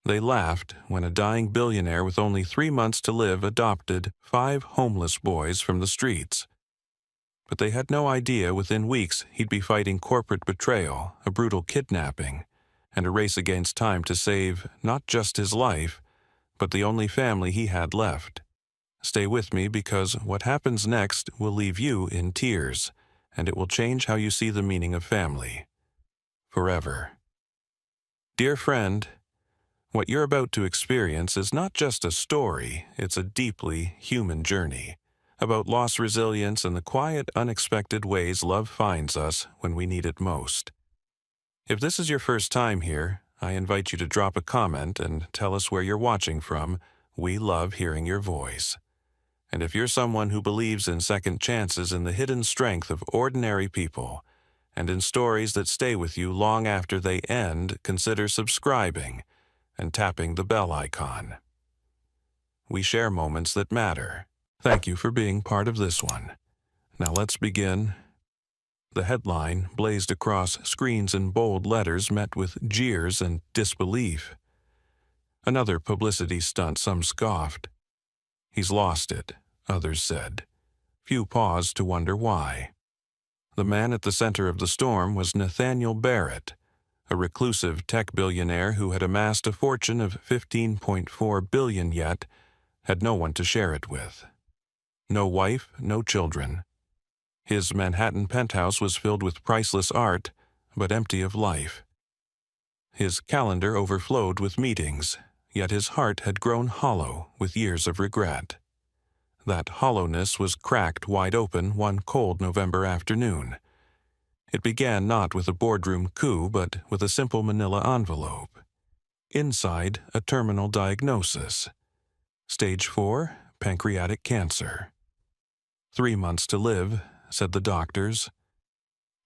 They laughed when a dying billionaire with only 3 months to live adopted 5 homeless boys from the streets. But they had no idea within weeks he'd be fighting corporate betrayal, a brutal kidnapping, and a race against time to save not just his life, but the only family he had left. Stay with me because what happens next will leave you in tears, and it will change how you see the meaning of family. Forever. Dear friend, what you're about to experience is not just a story, it's a deeply human journey about loss, resilience, and the quiet, unexpected ways love finds us when we need it most. If this is your first time here, I invite you to drop a comment and tell us where you're watching from. We love hearing your voice. And if you're someone who believes in second chances and the hidden strength of ordinary people, and in stories that stay with you long after they end, consider subscribing and tapping the bell icon. We share moments that matter. Thank you for being part of this one. Now let's begin. The headline, blazed across screens in bold letters, met with jeers and disbelief. Another publicity stunt, some scoffed. He's lost it, others said. Few paused to wonder why. The man at the center of the storm was Nathaniel Barrett, a reclusive tech billionaire who had amassed a fortune of $15.4 billion yet had no one to share it with. No wife, no children. His Manhattan penthouse was filled with priceless art, but empty of life. His calendar overflowed with meetings, yet his heart had grown hollow with years of regret. That hollowness was cracked wide open one cold November afternoon. It began not with a boardroom coup, but with a simple manila envelope. Inside, a terminal diagnosis. Stage 4, pancreatic cancer. 3 months to live, said the doctors.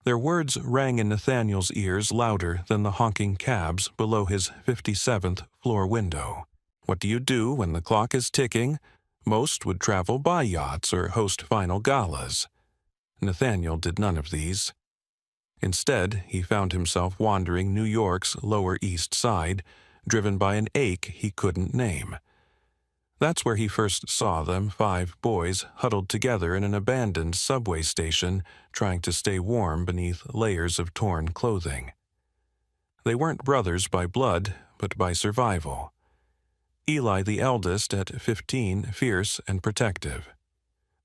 Their words rang in Nathaniel's ears louder than the honking cabs below his 57th floor window. What do you do when the clock is ticking? Most would travel by yachts or host final galas. Nathaniel did none of these. Instead, he found himself wandering New York's Lower East Side, driven by an ache he couldn't name. That's where he first saw them, 5 boys huddled together in an abandoned subway station, trying to stay warm beneath layers of torn clothing. They weren't brothers by blood, but by survival. Eli the eldest at 15, fierce and protective.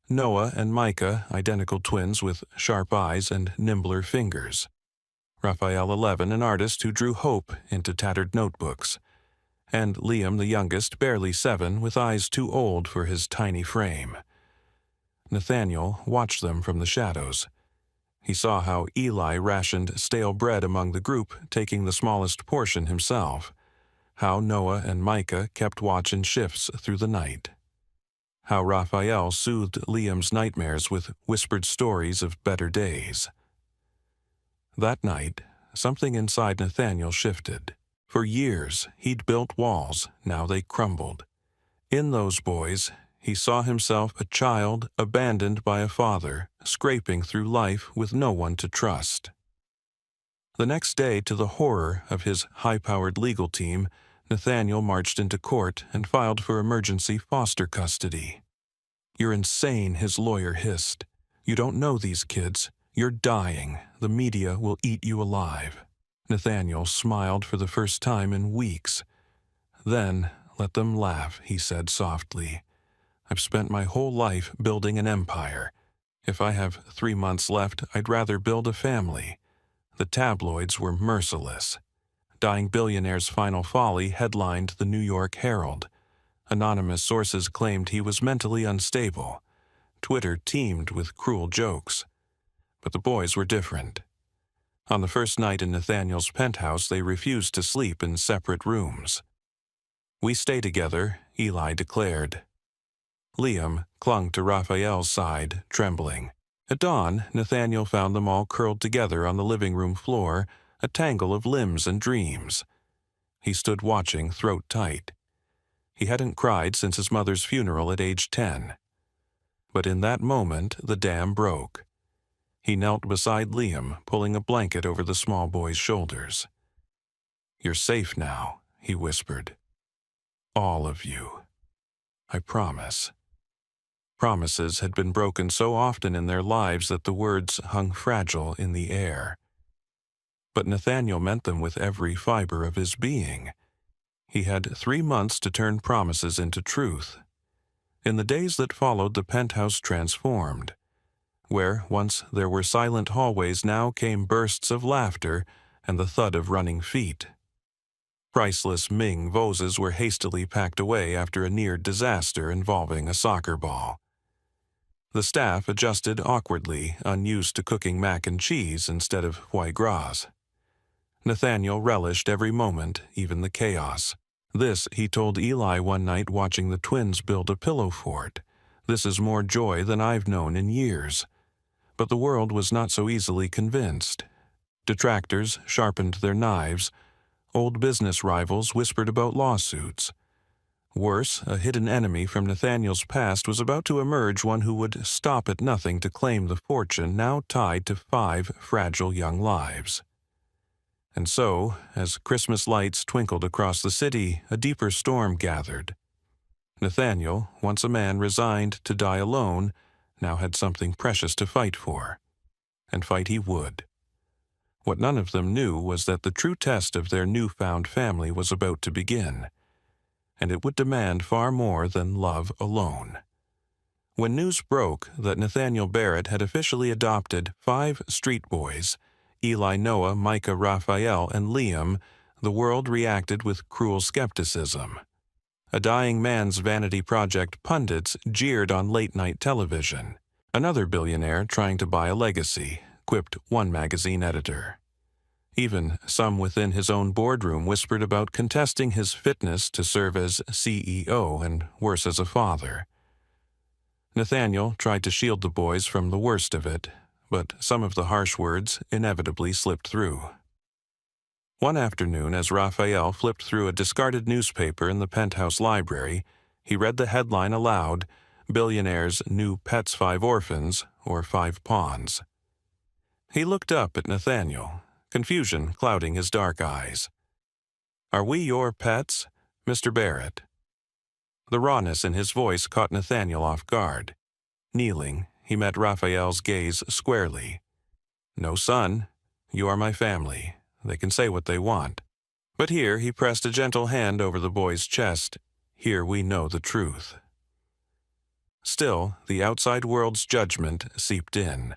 Noah and Micah, identical twins with sharp eyes and nimbler fingers. Raphael 11, an artist who drew hope into tattered notebooks. And Liam the youngest, barely 7, with eyes too old for his tiny frame. Nathaniel watched them from the shadows. He saw how Eli rationed stale bread among the group, taking the smallest portion himself. How Noah and Micah kept watch in shifts through the night. How Raphael soothed Liam's nightmares with whispered stories of better days. That night, something inside Nathaniel shifted. For years, he'd built walls, now they crumbled. In those boys, he saw himself a child abandoned by a father, scraping through life with no one to trust. The next day, to the horror of his high-powered legal team, Nathaniel marched into court and filed for emergency foster custody. "You're insane," his lawyer hissed. "You don't know these kids. You're dying. The media will eat you alive." Nathaniel smiled for the first time in weeks. "Then let them laugh," he said softly. "I've spent my whole life building an empire. If I have 3 months left, I'd rather build a family." The tabloids were merciless. Dying billionaire's final folly headlined the New York Herald. Anonymous sources claimed he was mentally unstable. Twitter teemed with cruel jokes. But the boys were different. On the first night in Nathaniel's penthouse, they refused to sleep in separate rooms. "We stay together," Eli declared. Liam clung to Raphael's side, trembling. At dawn, Nathaniel found them all curled together on the living room floor, a tangle of limbs and dreams. He stood watching, throat tight. He hadn't cried since his mother's funeral at age 10. But in that moment, the dam broke. He knelt beside Liam, pulling a blanket over the small boy's shoulders. "You're safe now," he whispered. all of you. I promise." Promises had been broken so often in their lives that the words hung fragile in the air. But Nathaniel meant them with every fiber of his being. He had 3 months to turn promises into truth. In the days that followed, the penthouse transformed. Where once there were silent hallways, now came bursts of laughter and the thud of running feet. Priceless Ming vases were hastily packed away after a near disaster involving a soccer ball. The staff adjusted awkwardly, unused to cooking mac and cheese instead of foie gras. Nathaniel relished every moment, even the chaos. "This," he told Eli one night watching the twins build a pillow fort, "this is more joy than I've known in years." But the world was not so easily convinced. Detractors sharpened their knives. Old business rivals whispered about lawsuits. Worse, a hidden enemy from Nathaniel's past was about to emerge, one who would stop at nothing to claim the fortune now tied to 5 fragile young lives. And so, as Christmas lights twinkled across the city, a deeper storm gathered. Nathaniel, once a man resigned to die alone, now had something precious to fight for. And fight he would. What none of them knew was that the true test of their newfound family was about to begin, and it would demand far more than love alone. When news broke that Nathaniel Barrett had officially adopted 5 street boys, Eli, Noah, Micah, Raphael, and Liam, the world reacted with cruel skepticism. A dying man's vanity project pundits jeered on late-night television. "Another billionaire trying to buy a legacy," quipped one magazine editor. Even some within his own boardroom whispered about contesting his fitness to serve as CEO and worse as a father. Nathaniel tried to shield the boys from the worst of it, but some of the harsh words inevitably slipped through. One afternoon, as Raphael flipped through a discarded newspaper in the penthouse library, he read the headline aloud, "Billionaire's New Pets 5 Orphans, or 5 Pawns." He looked up at Nathaniel, confusion clouding his dark eyes. "Are we your pets, Mr. Barrett?" The rawness in his voice caught Nathaniel off guard. Kneeling, he met Raphael's gaze squarely. "No, son. You are my family. They can say what they want. But here," he pressed a gentle hand over the boy's chest, "here we know the truth." Still, the outside world's judgment seeped in.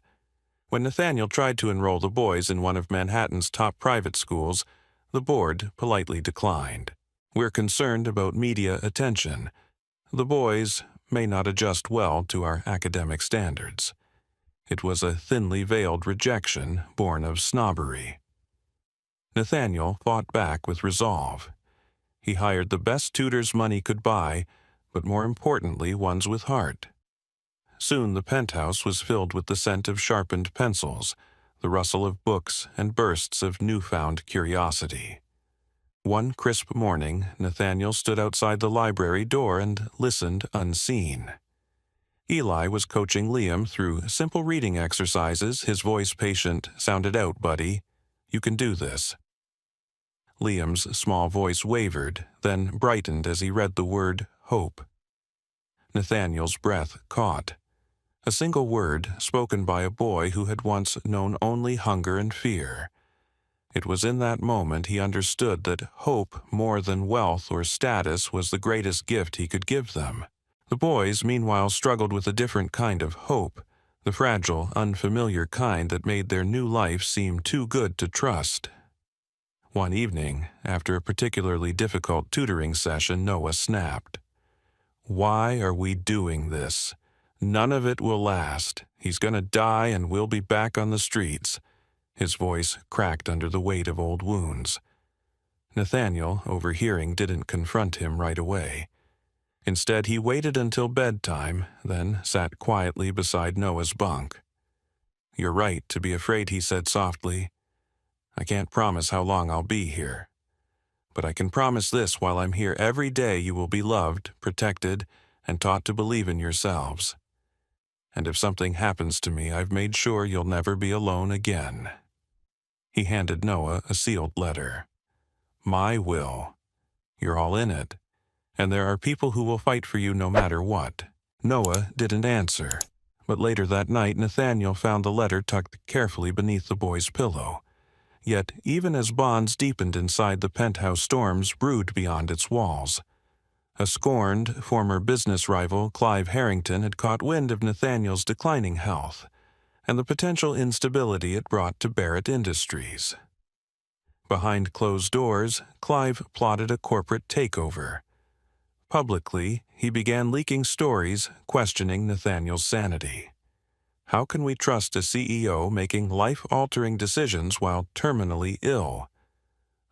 When Nathaniel tried to enroll the boys in one of Manhattan's top private schools, the board politely declined. "We're concerned about media attention. The boys may not adjust well to our academic standards." It was a thinly veiled rejection born of snobbery. Nathaniel fought back with resolve. He hired the best tutors money could buy, but more importantly, ones with heart. Soon the penthouse was filled with the scent of sharpened pencils, the rustle of books, and bursts of newfound curiosity. One crisp morning, Nathaniel stood outside the library door and listened unseen. Eli was coaching Liam through simple reading exercises. His voice patient, "Sound it out, buddy. You can do this." Liam's small voice wavered, then brightened as he read the word hope. Nathaniel's breath caught. A single word spoken by a boy who had once known only hunger and fear. It was in that moment he understood that hope, more than wealth or status, was the greatest gift he could give them. The boys, meanwhile, struggled with a different kind of hope, the fragile, unfamiliar kind that made their new life seem too good to trust. One evening, after a particularly difficult tutoring session, Noah snapped. "Why are we doing this? None of it will last. He's gonna die and we'll be back on the streets." His voice cracked under the weight of old wounds. Nathaniel, overhearing, didn't confront him right away. Instead, he waited until bedtime, then sat quietly beside Noah's bunk. "You're right to be afraid," he said softly. "I can't promise how long I'll be here. But I can promise this: while I'm here every day, you will be loved, protected, and taught to believe in yourselves. And if something happens to me, I've made sure you'll never be alone again." He handed Noah a sealed letter. "My will. You're all in it. and there are people who will fight for you no matter what. Noah didn't answer, but later that night Nathaniel found the letter tucked carefully beneath the boy's pillow. Yet, even as bonds deepened inside, the penthouse storms brewed beyond its walls. A scorned, former business rival, Clive Harrington, had caught wind of Nathaniel's declining health and the potential instability it brought to Barrett Industries. Behind closed doors, Clive plotted a corporate takeover. Publicly, he began leaking stories questioning Nathaniel's sanity. How can we trust a CEO making life-altering decisions while terminally ill?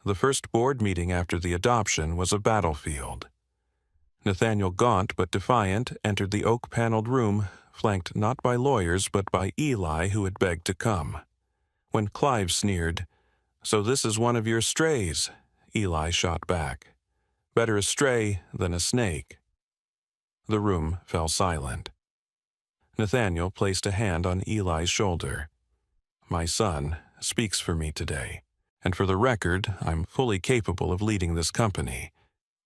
The first board meeting after the adoption was a battlefield. Nathaniel, gaunt but defiant, entered the oak-paneled room, flanked not by lawyers but by Eli, who had begged to come. When Clive sneered, "So this is one of your strays," Eli shot back. "Better a stray than a snake." The room fell silent. Nathaniel placed a hand on Eli's shoulder. "My son speaks for me today, and for the record, I'm fully capable of leading this company.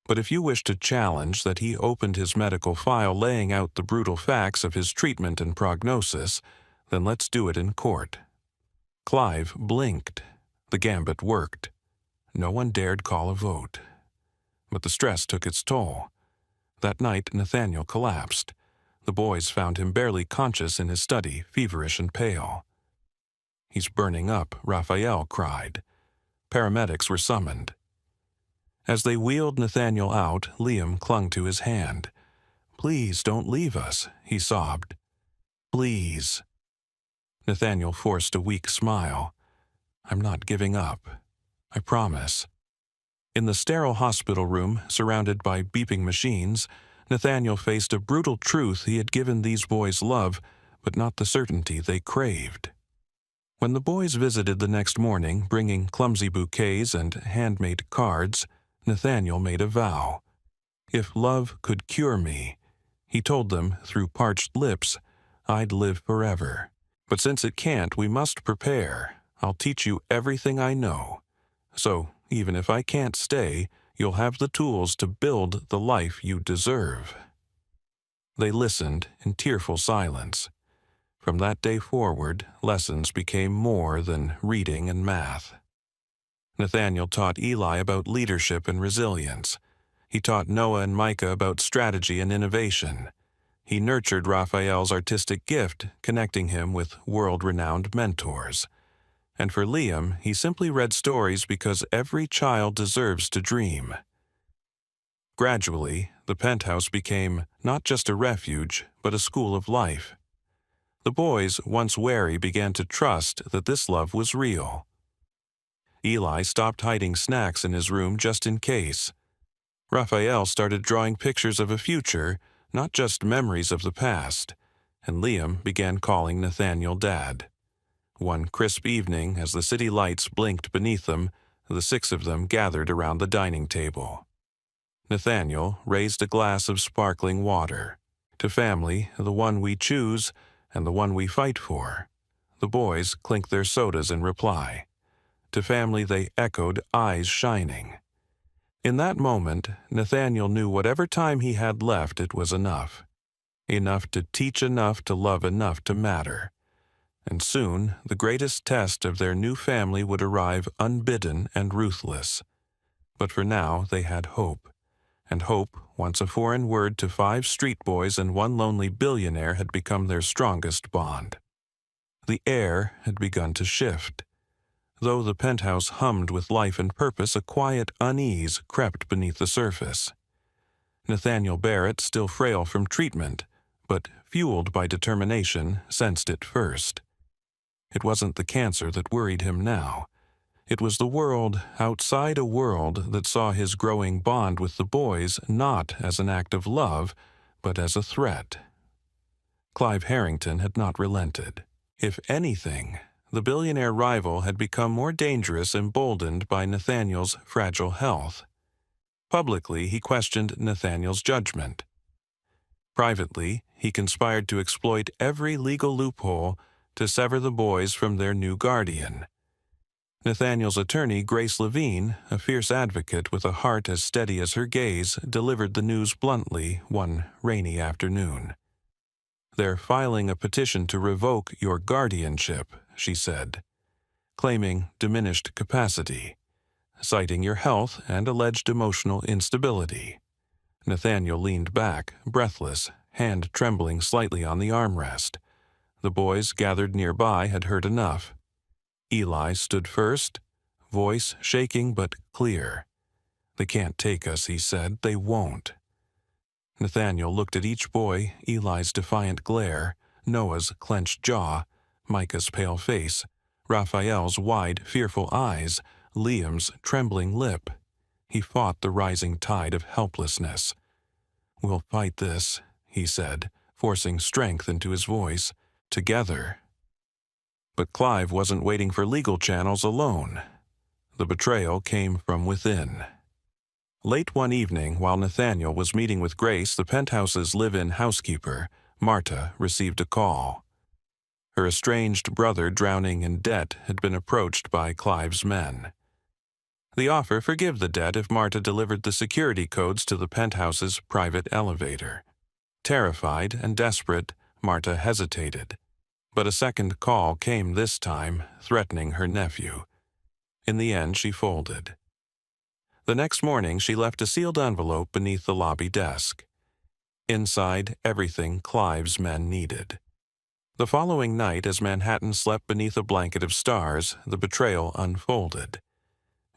But if you wish to challenge that he opened his medical file laying out the brutal facts of his treatment and prognosis, then let's do it in court." Clive blinked. The gambit worked. No one dared call a vote. But the stress took its toll. That night, Nathaniel collapsed. The boys found him barely conscious in his study, feverish and pale. "He's burning up," Raphael cried. Paramedics were summoned. As they wheeled Nathaniel out, Liam clung to his hand. "Please don't leave us," he sobbed. "Please." Nathaniel forced a weak smile. "I'm not giving up. I promise." In the sterile hospital room, surrounded by beeping machines, Nathaniel faced a brutal truth: he had given these boys love, but not the certainty they craved. When the boys visited the next morning, bringing clumsy bouquets and handmade cards, Nathaniel made a vow. If love could cure me, he told them through parched lips, I'd live forever. But since it can't, we must prepare. I'll teach you everything I know. So, even if I can't stay, you'll have the tools to build the life you deserve. They listened in tearful silence. From that day forward, lessons became more than reading and math. Nathaniel taught Eli about leadership and resilience. He taught Noah and Micah about strategy and innovation. He nurtured Raphael's artistic gift, connecting him with world-renowned mentors. And for Liam, he simply read stories because every child deserves to dream. Gradually, the penthouse became not just a refuge, but a school of life. The boys, once wary, began to trust that this love was real. Eli stopped hiding snacks in his room just in case. Raphael started drawing pictures of a future, not just memories of the past, and Liam began calling Nathaniel Dad. One crisp evening, as the city lights blinked beneath them, the six of them gathered around the dining table. Nathaniel raised a glass of sparkling water. To family, the one we choose and the one we fight for. The boys clinked their sodas in reply. To family they echoed, eyes shining. In that moment, Nathaniel knew whatever time he had left, it was enough. Enough to teach, enough to love, enough to matter. And soon, the greatest test of their new family would arrive unbidden and ruthless. But for now, they had hope. And hope, once a foreign word to 5 street boys and 1 lonely billionaire, had become their strongest bond. The air had begun to shift. Though the penthouse hummed with life and purpose, a quiet unease crept beneath the surface. Nathaniel Barrett, still frail from treatment, but fueled by determination, sensed it first. It wasn't the cancer that worried him now. It was the world outside a world that saw his growing bond with the boys not as an act of love, but as a threat. Clive Harrington had not relented. If anything, the billionaire rival had become more dangerous, emboldened by Nathaniel's fragile health. Publicly, he questioned Nathaniel's judgment. Privately, he conspired to exploit every legal loophole to sever the boys from their new guardian. Nathaniel's attorney, Grace Levine, a fierce advocate with a heart as steady as her gaze, delivered the news bluntly one rainy afternoon. "They're filing a petition to revoke your guardianship," she said, claiming diminished capacity, citing your health and alleged emotional instability. Nathaniel leaned back, breathless, hand trembling slightly on the armrest. The boys gathered nearby had heard enough. Eli stood first, voice shaking but clear. "They can't take us," he said. "They won't." Nathaniel looked at each boy, Eli's defiant glare, Noah's clenched jaw, Micah's pale face, Raphael's wide, fearful eyes, Liam's trembling lip. He fought the rising tide of helplessness. "We'll fight this," he said, forcing strength into his voice. "Together." But Clive wasn't waiting for legal channels alone. The betrayal came from within. Late one evening, while Nathaniel was meeting with Grace, the penthouse's live-in housekeeper, Marta, received a call. Her estranged brother, drowning in debt, had been approached by Clive's men. The offer: forgive the debt if Marta delivered the security codes to the penthouse's private elevator. Terrified and desperate, Marta hesitated. But a second call came this time, threatening her nephew. In the end, she folded. The next morning, she left a sealed envelope beneath the lobby desk. Inside, everything Clive's men needed. The following night, as Manhattan slept beneath a blanket of stars, the betrayal unfolded.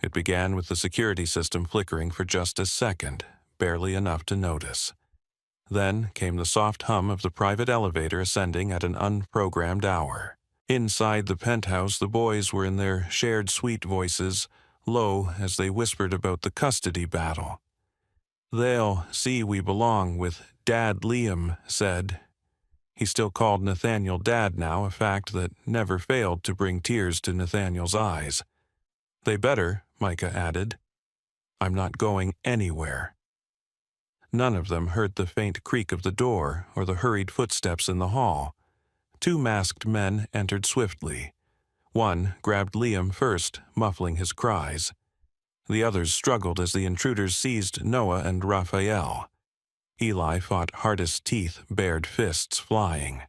It began with the security system flickering for just a second, barely enough to notice. Then came the soft hum of the private elevator ascending at an unprogrammed hour. Inside the penthouse, the boys were in their shared sweet voices, low as they whispered about the custody battle. "They'll see we belong with Dad," Liam said. He still called Nathaniel Dad now, a fact that never failed to bring tears to Nathaniel's eyes. "They better," Micah added. "I'm not going anywhere." None of them heard the faint creak of the door or the hurried footsteps in the hall. Two masked men entered swiftly. One grabbed Liam first, muffling his cries. The others struggled as the intruders seized Noah and Raphael. Eli fought hardest teeth, bared fists flying.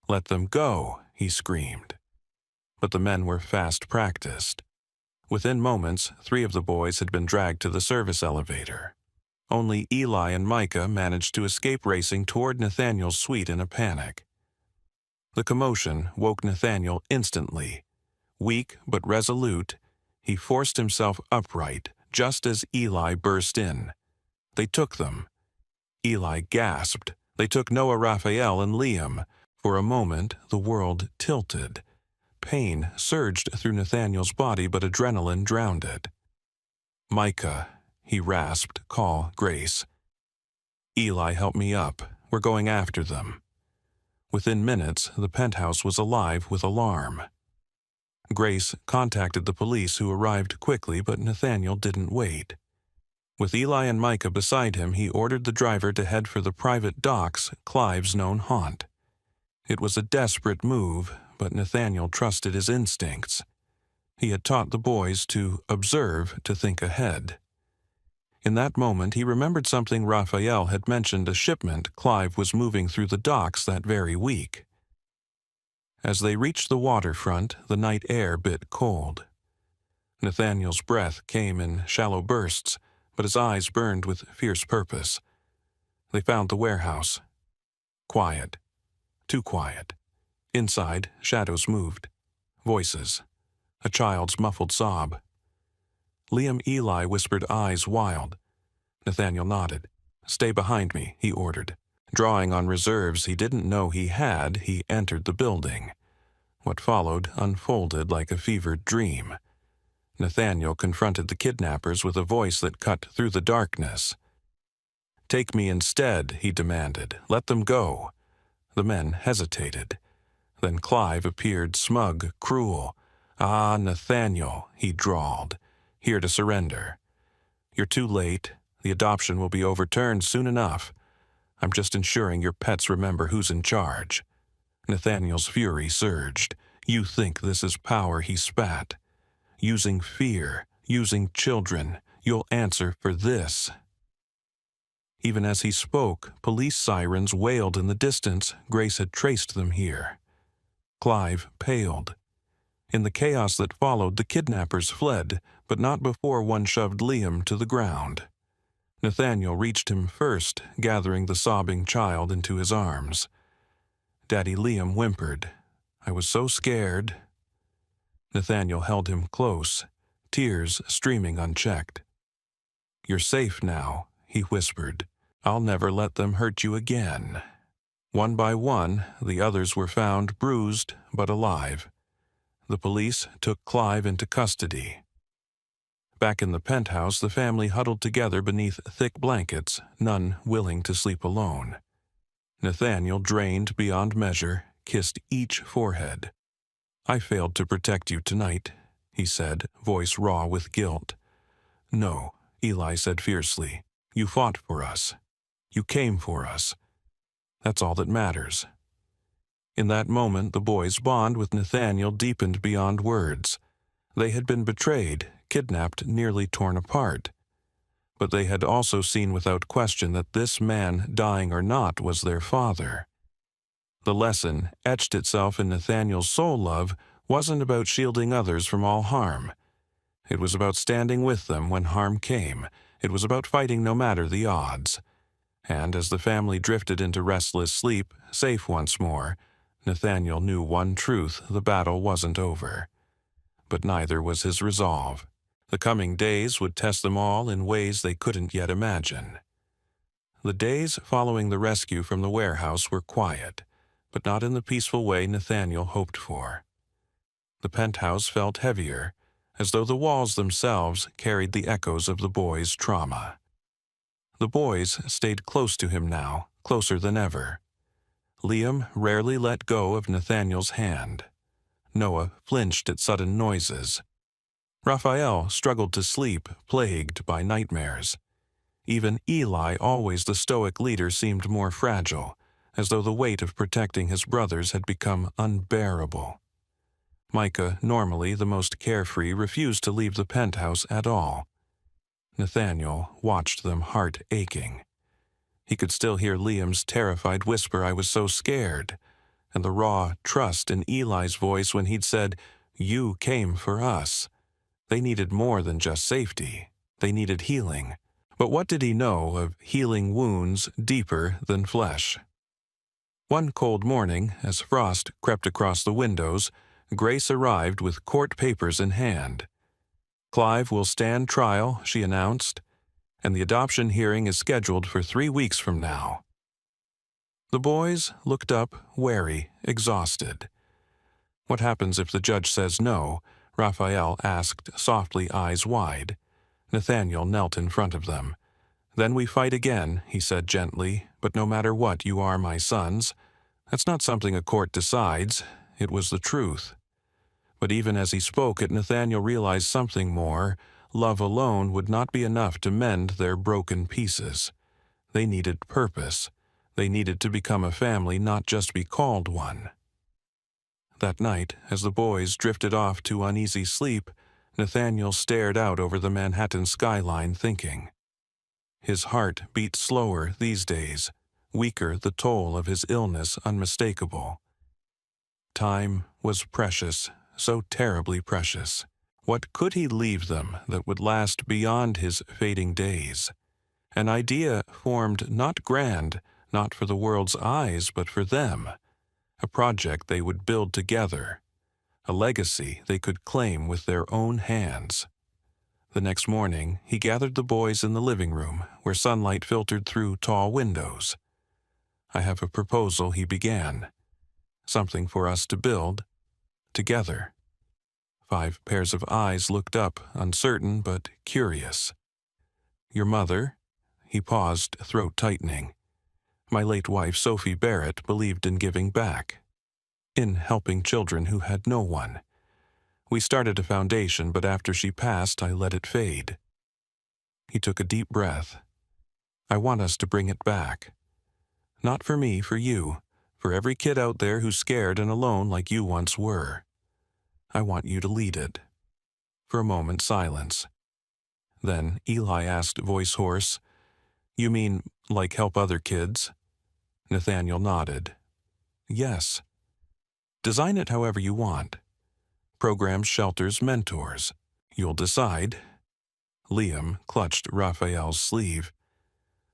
"Let them go," he screamed. But the men were fast practiced. Within moments, 3 of the boys had been dragged to the service elevator. Only Eli and Micah managed to escape racing toward Nathaniel's suite in a panic. The commotion woke Nathaniel instantly. Weak but resolute, he forced himself upright just as Eli burst in. They took them. Eli gasped. They took Noah, Raphael, and Liam. For a moment, the world tilted. Pain surged through Nathaniel's body, but adrenaline drowned it. "Micah," he rasped, "call Grace." "Eli, help me up. We're going after them." Within minutes, the penthouse was alive with alarm. Grace contacted the police, who arrived quickly, but Nathaniel didn't wait. With Eli and Micah beside him, he ordered the driver to head for the private docks, Clive's known haunt. It was a desperate move, but Nathaniel trusted his instincts. He had taught the boys to observe, to think ahead. In that moment, he remembered something Raphael had mentioned: a shipment Clive was moving through the docks that very week. As they reached the waterfront, the night air bit cold. Nathaniel's breath came in shallow bursts, but his eyes burned with fierce purpose. They found the warehouse. Quiet. Too quiet. Inside, shadows moved. Voices. A child's muffled sob. Liam Eli whispered, eyes wild. Nathaniel nodded. "Stay behind me," he ordered. Drawing on reserves he didn't know he had, he entered the building. What followed unfolded like a fevered dream. Nathaniel confronted the kidnappers with a voice that cut through the darkness. "Take me instead," he demanded. "Let them go." The men hesitated. Then Clive appeared, smug, cruel. "Ah, Nathaniel," he drawled, "here to surrender. You're too late. The adoption will be overturned soon enough. I'm just ensuring your pets remember who's in charge." Nathaniel's fury surged. "You think this is power," he spat. using fear, using children. You'll answer for this." Even as he spoke, police sirens wailed in the distance. Grace had traced them here. Clive paled. In the chaos that followed, the kidnappers fled, but not before one shoved Liam to the ground. Nathaniel reached him first, gathering the sobbing child into his arms. Daddy Liam whimpered, "I was so scared." Nathaniel held him close, tears streaming unchecked. "You're safe now," he whispered. "I'll never let them hurt you again." One by one, the others were found bruised but alive. The police took Clive into custody. Back in the penthouse, the family huddled together beneath thick blankets, none willing to sleep alone. Nathaniel, drained beyond measure, kissed each forehead. "I failed to protect you tonight," he said, voice raw with guilt. "No," Eli said fiercely. "You fought for us. You came for us. That's all that matters." In that moment, the boys' bond with Nathaniel deepened beyond words. They had been betrayed, kidnapped, nearly torn apart. But they had also seen without question that this man, dying or not, was their father. The lesson, etched itself in Nathaniel's soul love, wasn't about shielding others from all harm. It was about standing with them when harm came. It was about fighting no matter the odds. And as the family drifted into restless sleep, safe once more, Nathaniel knew one truth: the battle wasn't over. But neither was his resolve. The coming days would test them all in ways they couldn't yet imagine. The days following the rescue from the warehouse were quiet, but not in the peaceful way Nathaniel hoped for. The penthouse felt heavier, as though the walls themselves carried the echoes of the boys' trauma. The boys stayed close to him now, closer than ever. Liam rarely let go of Nathaniel's hand. Noah flinched at sudden noises. Raphael struggled to sleep, plagued by nightmares. Even Eli, always the stoic leader, seemed more fragile, as though the weight of protecting his brothers had become unbearable. Micah, normally the most carefree, refused to leave the penthouse at all. Nathaniel watched them, heart aching. He could still hear Liam's terrified whisper, "I was so scared," and the raw trust in Eli's voice when he'd said, "You came for us." They needed more than just safety. They needed healing. But what did he know of healing wounds deeper than flesh? One cold morning, as frost crept across the windows, Grace arrived with court papers in hand. "Clive will stand trial," she announced, "and the adoption hearing is scheduled for 3 weeks from now." The boys looked up, wary, exhausted. "What happens if the judge says no?" Raphael asked softly, eyes wide. Nathaniel knelt in front of them. "Then we fight again," he said gently, "but no matter what, you are my sons. That's not something a court decides. It was the truth." But even as he spoke it, Nathaniel realized something more. Love alone would not be enough to mend their broken pieces. They needed purpose. They needed to become a family, not just be called one. That night, as the boys drifted off to uneasy sleep, Nathaniel stared out over the Manhattan skyline thinking. His heart beat slower these days, weaker, the toll of his illness unmistakable. Time was precious, so terribly precious. What could he leave them that would last beyond his fading days? An idea formed not grand, not for the world's eyes, but for them. A project they would build together. A legacy they could claim with their own hands. The next morning, he gathered the boys in the living room, where sunlight filtered through tall windows. "I have a proposal," he began. "Something for us to build together." 5 pairs of eyes looked up, uncertain but curious. "Your mother?" He paused, throat tightening. "My late wife, Sophie Barrett, believed in giving back. In helping children who had no one. We started a foundation, but after she passed, I let it fade." He took a deep breath. "I want us to bring it back. Not for me, for you, for every kid out there who's scared and alone like you once were. I want you to lead it. For a moment, silence. Then Eli asked, voice hoarse, "You mean, like help other kids?" Nathaniel nodded. "Yes. Design it however you want. Programs, shelters, mentors. You'll decide." Liam clutched Raphael's sleeve.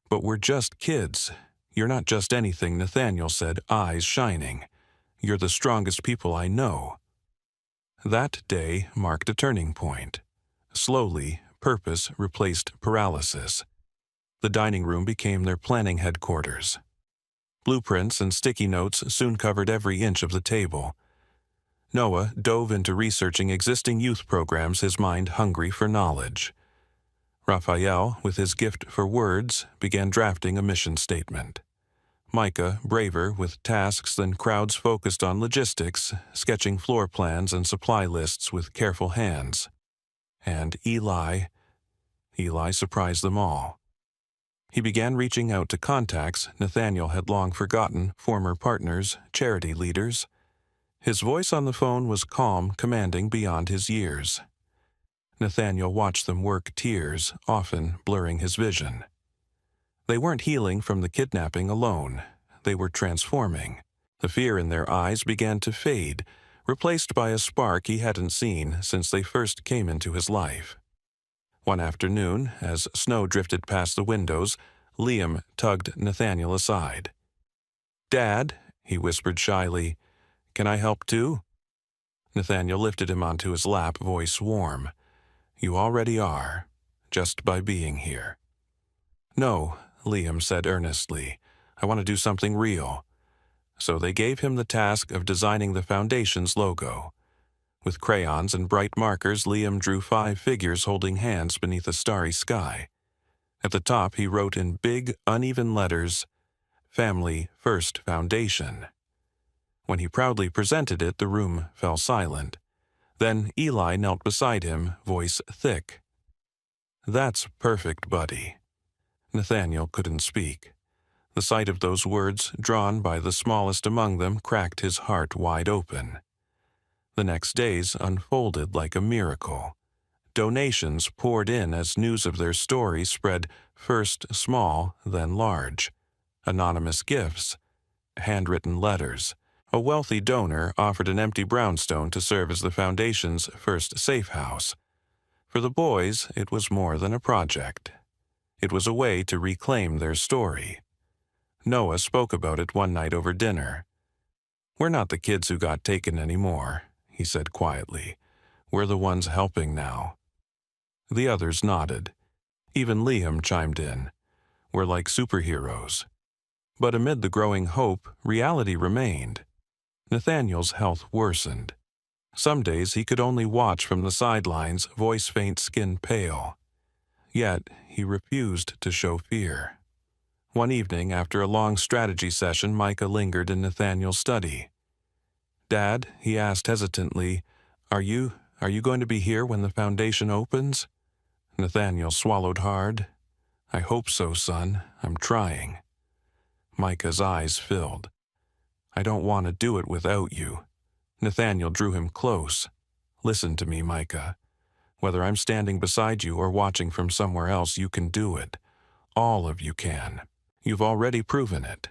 "But we're just kids. You're not just anything," Nathaniel said, eyes shining. "You're the strongest people I know." That day marked a turning point. Slowly, purpose replaced paralysis. The dining room became their planning headquarters. Blueprints and sticky notes soon covered every inch of the table. Noah dove into researching existing youth programs, his mind hungry for knowledge. Raphael, with his gift for words, began drafting a mission statement. Micah, braver with tasks than crowds focused on logistics, sketching floor plans and supply lists with careful hands. And Eli surprised them all. He began reaching out to contacts Nathaniel had long forgotten, former partners, charity leaders. His voice on the phone was calm, commanding beyond his years. Nathaniel watched them work, tears often blurring his vision. They weren't healing from the kidnapping alone. They were transforming. The fear in their eyes began to fade, replaced by a spark he hadn't seen since they first came into his life. One afternoon, as snow drifted past the windows, Liam tugged Nathaniel aside. "Dad," he whispered shyly, "can I help too?" Nathaniel lifted him onto his lap, voice warm. "You already are, just by being here." "No," Liam said earnestly. "I want to do something real." So they gave him the task of designing the Foundation's logo. With crayons and bright markers, Liam drew 5 figures holding hands beneath a starry sky. At the top, he wrote in big, uneven letters, "Family First Foundation." When he proudly presented it, the room fell silent. Then Eli knelt beside him, voice thick. "That's perfect, buddy." Nathaniel couldn't speak. The sight of those words, drawn by the smallest among them, cracked his heart wide open. The next days unfolded like a miracle. Donations poured in as news of their story spread, first small, then large. Anonymous gifts, handwritten letters. A wealthy donor offered an empty brownstone to serve as the Foundation's first safe house. For the boys, it was more than a project. It was a way to reclaim their story. Noah spoke about it one night over dinner. "We're not the kids who got taken anymore," he said quietly. "We're the ones helping now." The others nodded. Even Liam chimed in. "We're like superheroes." But amid the growing hope, reality remained. Nathaniel's health worsened. Some days he could only watch from the sidelines, voice faint, skin pale. Yet he refused to show fear. One evening, after a long strategy session, Micah lingered in Nathaniel's study. "Dad," he asked hesitantly, Are you going to be here when the Foundation opens?" Nathaniel swallowed hard. "I hope so, son. I'm trying." Micah's eyes filled. "I don't want to do it without you." Nathaniel drew him close. "Listen to me, Micah. Whether I'm standing beside you or watching from somewhere else, you can do it. All of you can. You've already proven it."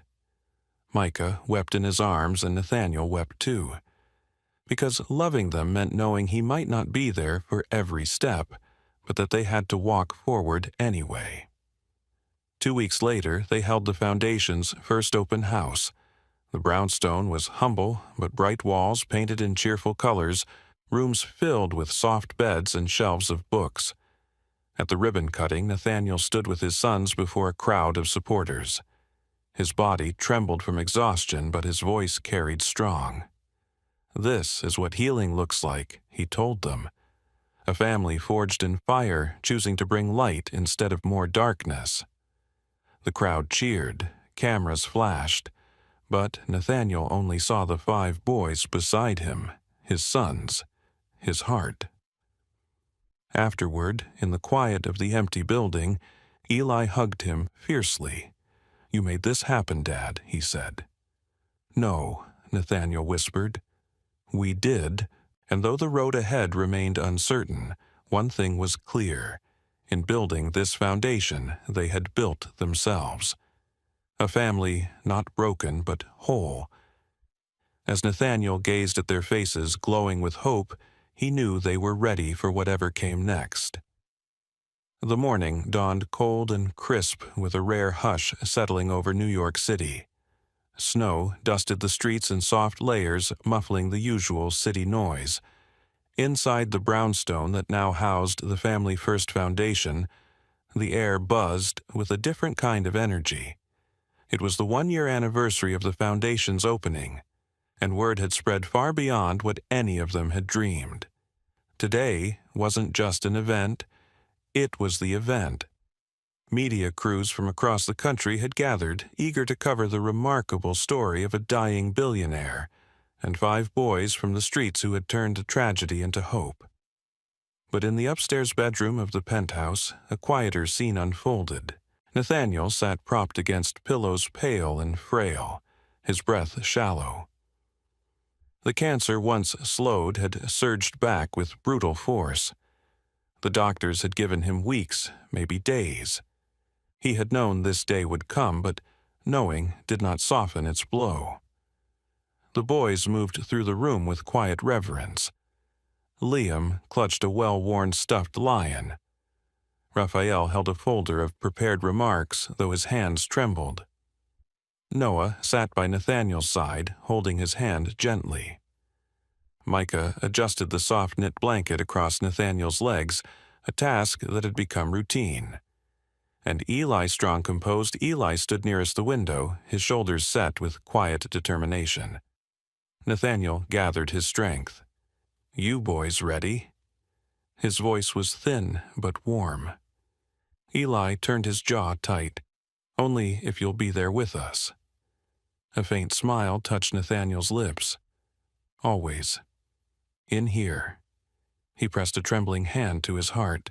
Micah wept in his arms, and Nathaniel wept too. Because loving them meant knowing he might not be there for every step, but that they had to walk forward anyway. 2 weeks later, they held the Foundation's first open house. The brownstone was humble, but bright walls painted in cheerful colors, rooms filled with soft beds and shelves of books. At the ribbon cutting, Nathaniel stood with his sons before a crowd of supporters. His body trembled from exhaustion, but his voice carried strong. "This is what healing looks like," he told them. "A family forged in fire, choosing to bring light instead of more darkness." The crowd cheered, cameras flashed, but Nathaniel only saw the 5 boys beside him, his sons, his heart. Afterward, in the quiet of the empty building, Eli hugged him fiercely. "You made this happen, Dad," he said. "No," Nathaniel whispered. "We did, and though the road ahead remained uncertain, One thing was clear. In building this foundation, they had built themselves. A family not broken but whole. As Nathaniel gazed at their faces glowing with hope, he knew they were ready for whatever came next. The morning dawned cold and crisp with a rare hush settling over New York City. Snow dusted the streets in soft layers, muffling the usual city noise. Inside the brownstone that now housed the Family First Foundation, the air buzzed with a different kind of energy. It was the one-year anniversary of the foundation's opening, and word had spread far beyond what any of them had dreamed. Today wasn't just an event, it was the event. Media crews from across the country had gathered, eager to cover the remarkable story of a dying billionaire, and 5 boys from the streets who had turned tragedy into hope. But in the upstairs bedroom of the penthouse, a quieter scene unfolded. Nathaniel sat propped against pillows, pale and frail, his breath shallow. The cancer, once slowed, had surged back with brutal force. The doctors had given him weeks, maybe days. He had known this day would come, but knowing did not soften its blow. The boys moved through the room with quiet reverence. Liam clutched a well-worn stuffed lion. Raphael held a folder of prepared remarks, though his hands trembled. Noah sat by Nathaniel's side, holding his hand gently. Micah adjusted the soft-knit blanket across Nathaniel's legs, a task that had become routine. And Eli, strong-composed, Eli stood nearest the window, his shoulders set with quiet determination. Nathaniel gathered his strength. "You boys ready?" His voice was thin but warm. Eli turned his jaw tight. "Only if you'll be there with us." A faint smile touched Nathaniel's lips. "Always. In here." He pressed a trembling hand to his heart.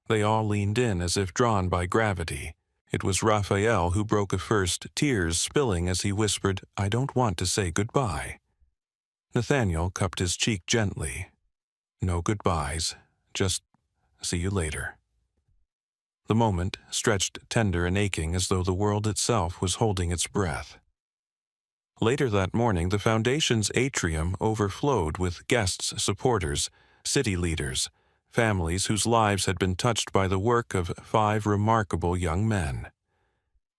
They all leaned in as if drawn by gravity. It was Raphael who broke a first, tears spilling as he whispered, "I don't want to say goodbye." Nathaniel cupped his cheek gently. "No goodbyes, just see you later." The moment stretched tender and aching as though the world itself was holding its breath. Later that morning, the foundation's atrium overflowed with guests, supporters, city leaders, families whose lives had been touched by the work of 5 remarkable young men.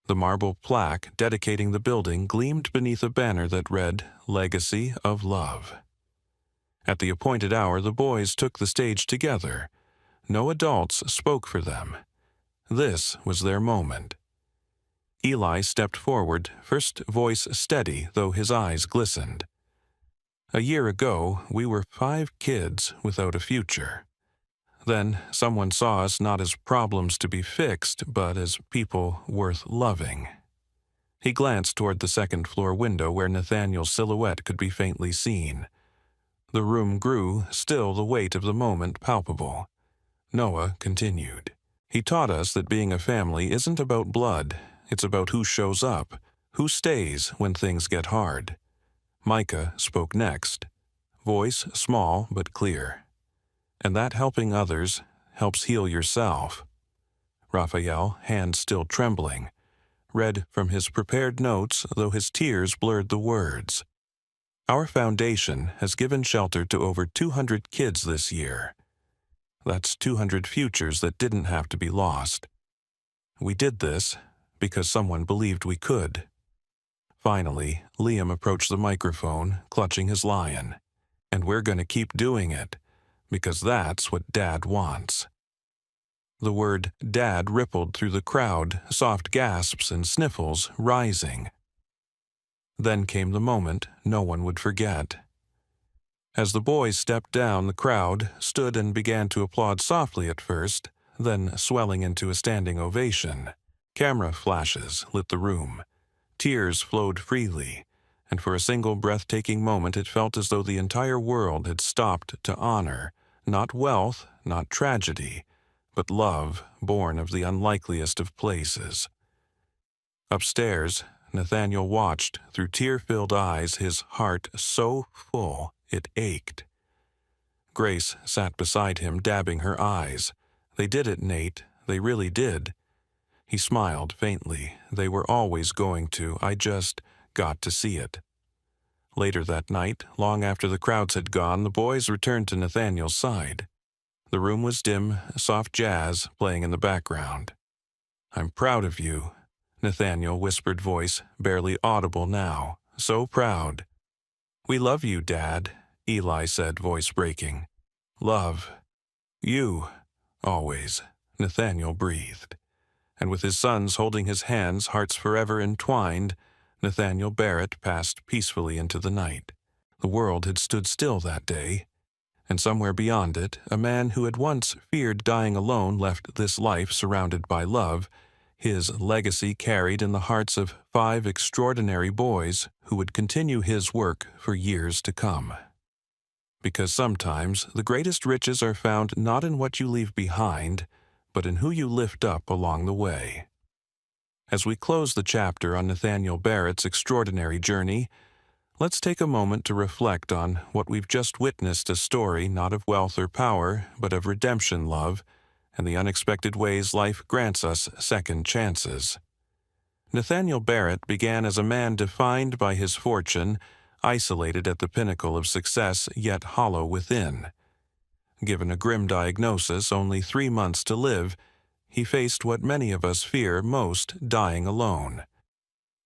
The marble plaque dedicating the building gleamed beneath a banner that read, "Legacy of Love." At the appointed hour, the boys took the stage together. No adults spoke for them. This was their moment. Eli stepped forward, first voice steady, though his eyes glistened. "A year ago, we were 5 kids without a future. Then someone saw us not as problems to be fixed, but as people worth loving." He glanced toward the second-floor window where Nathaniel's silhouette could be faintly seen. The room grew, still the weight of the moment palpable. Noah continued. "He taught us that being a family isn't about blood. It's about who shows up, who stays when things get hard." Micah spoke next, voice small but clear. "And that helping others helps heal yourself." Raphael, hands still trembling, read from his prepared notes, though his tears blurred the words. "Our foundation has given shelter to over 200 kids this year. That's 200 futures that didn't have to be lost. We did this because someone believed we could." Finally, Liam approached the microphone, clutching his lion. "And we're going to keep doing it, because that's what Dad wants." The word "Dad" rippled through the crowd, soft gasps and sniffles rising. Then came the moment no one would forget. As the boys stepped down, the crowd stood and began to applaud softly at first, then swelling into a standing ovation. Camera flashes lit the room. Tears flowed freely, and for a single breathtaking moment it felt as though the entire world had stopped to honor, not wealth, not tragedy, but love born of the unlikeliest of places. Upstairs, Nathaniel watched through tear-filled eyes, his heart so full it ached. Grace sat beside him, dabbing her eyes. "They did it, Nate. They really did." He smiled faintly. "They were always going to. I just got to see it." Later that night, long after the crowds had gone, the boys returned to Nathaniel's side. The room was dim, soft jazz playing in the background. "I'm proud of you," Nathaniel whispered, voice barely audible now. "So proud." "We love you, Dad," Eli said, voice breaking. "Love you, always," Nathaniel breathed. And with his sons holding his hands, hearts forever entwined, Nathaniel Barrett passed peacefully into the night. The world had stood still that day, and somewhere beyond it, a man who had once feared dying alone left this life surrounded by love, his legacy carried in the hearts of 5 extraordinary boys who would continue his work for years to come. Because sometimes the greatest riches are found not in what you leave behind, but in who you lift up along the way. As we close the chapter on Nathaniel Barrett's extraordinary journey, let's take a moment to reflect on what we've just witnessed, a story not of wealth or power, but of redemption, love, and the unexpected ways life grants us second chances. Nathaniel Barrett began as a man defined by his fortune, isolated at the pinnacle of success, yet hollow within. Given a grim diagnosis, only 3 months to live, he faced what many of us fear most, dying alone.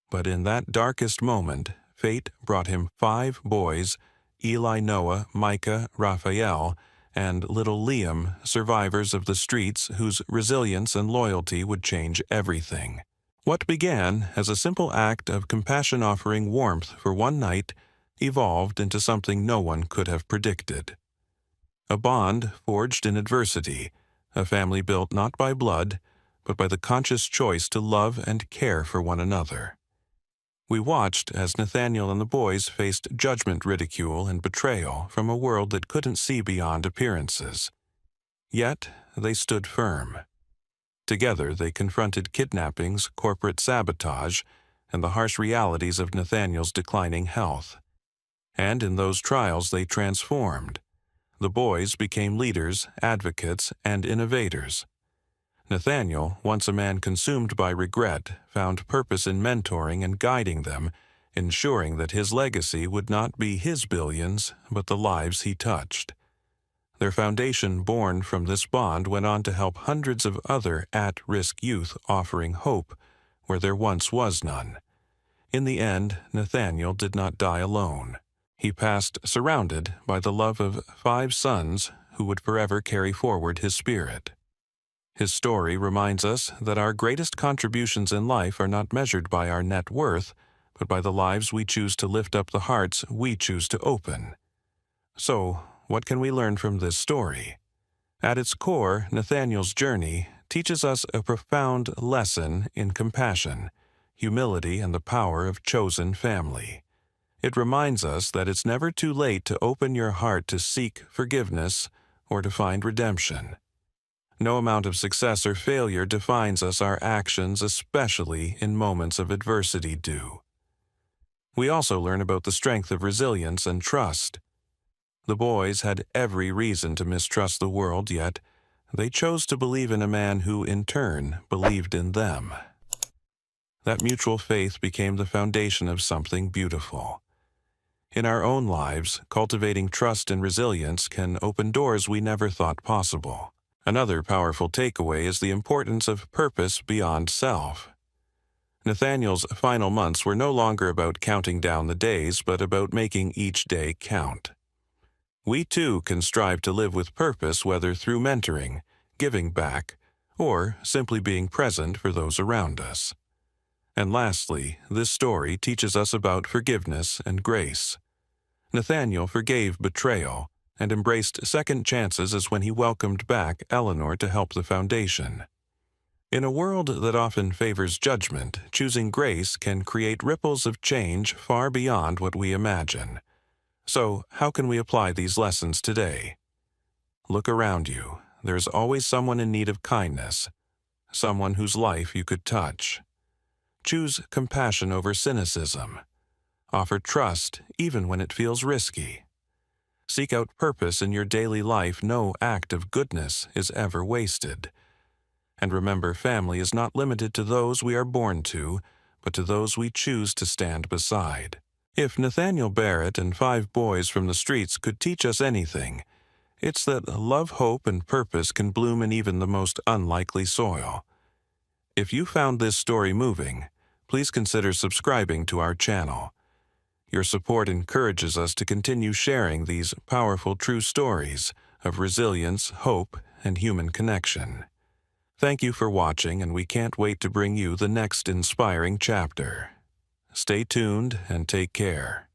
But in that darkest moment, fate brought him 5 boys, Eli, Noah, Micah, Raphael, and little Liam, survivors of the streets whose resilience and loyalty would change everything. What began as a simple act of compassion offering warmth for one night evolved into something no one could have predicted. A bond forged in adversity, a family built not by blood, but by the conscious choice to love and care for one another. We watched as Nathaniel and the boys faced judgment, ridicule, and betrayal from a world that couldn't see beyond appearances. Yet they stood firm. Together they confronted kidnappings, corporate sabotage, and the harsh realities of Nathaniel's declining health. And in those trials they transformed. The boys became leaders, advocates, and innovators. Nathaniel, once a man consumed by regret, found purpose in mentoring and guiding them, ensuring that his legacy would not be his billions, but the lives he touched. Their foundation, born from this bond, went on to help hundreds of other at-risk youth, offering hope where there once was none. In the end, Nathaniel did not die alone. He passed surrounded by the love of 5 sons who would forever carry forward his spirit. His story reminds us that our greatest contributions in life are not measured by our net worth, but by the lives we choose to lift up, the hearts we choose to open. So, what can we learn from this story? At its core, Nathaniel's journey teaches us a profound lesson in compassion, humility, and the power of chosen family. It reminds us that it's never too late to open your heart to seek forgiveness or to find redemption. No amount of success or failure defines us. Our actions, especially in moments of adversity, do. We also learn about the strength of resilience and trust. The boys had every reason to mistrust the world, yet they chose to believe in a man who, in turn, believed in them. That mutual faith became the foundation of something beautiful. In our own lives, cultivating trust and resilience can open doors we never thought possible. Another powerful takeaway is the importance of purpose beyond self. Nathaniel's final months were no longer about counting down the days, but about making each day count. We too can strive to live with purpose, whether through mentoring, giving back, or simply being present for those around us. And lastly, this story teaches us about forgiveness and grace. Nathaniel forgave betrayal and embraced second chances as when he welcomed back Eleanor to help the foundation. In a world that often favors judgment, choosing grace can create ripples of change far beyond what we imagine. So, how can we apply these lessons today? Look around you. There's always someone in need of kindness, someone whose life you could touch. Choose compassion over cynicism. Offer trust even when it feels risky. Seek out purpose in your daily life. No act of goodness is ever wasted. And remember, family is not limited to those we are born to, but to those we choose to stand beside. If Nathaniel Barrett and 5 boys from the streets could teach us anything, it's that love, hope, and purpose can bloom in even the most unlikely soil. If you found this story moving, please consider subscribing to our channel. Your support encourages us to continue sharing these powerful true stories of resilience, hope, and human connection. Thank you for watching, and we can't wait to bring you the next inspiring chapter. Stay tuned and take care.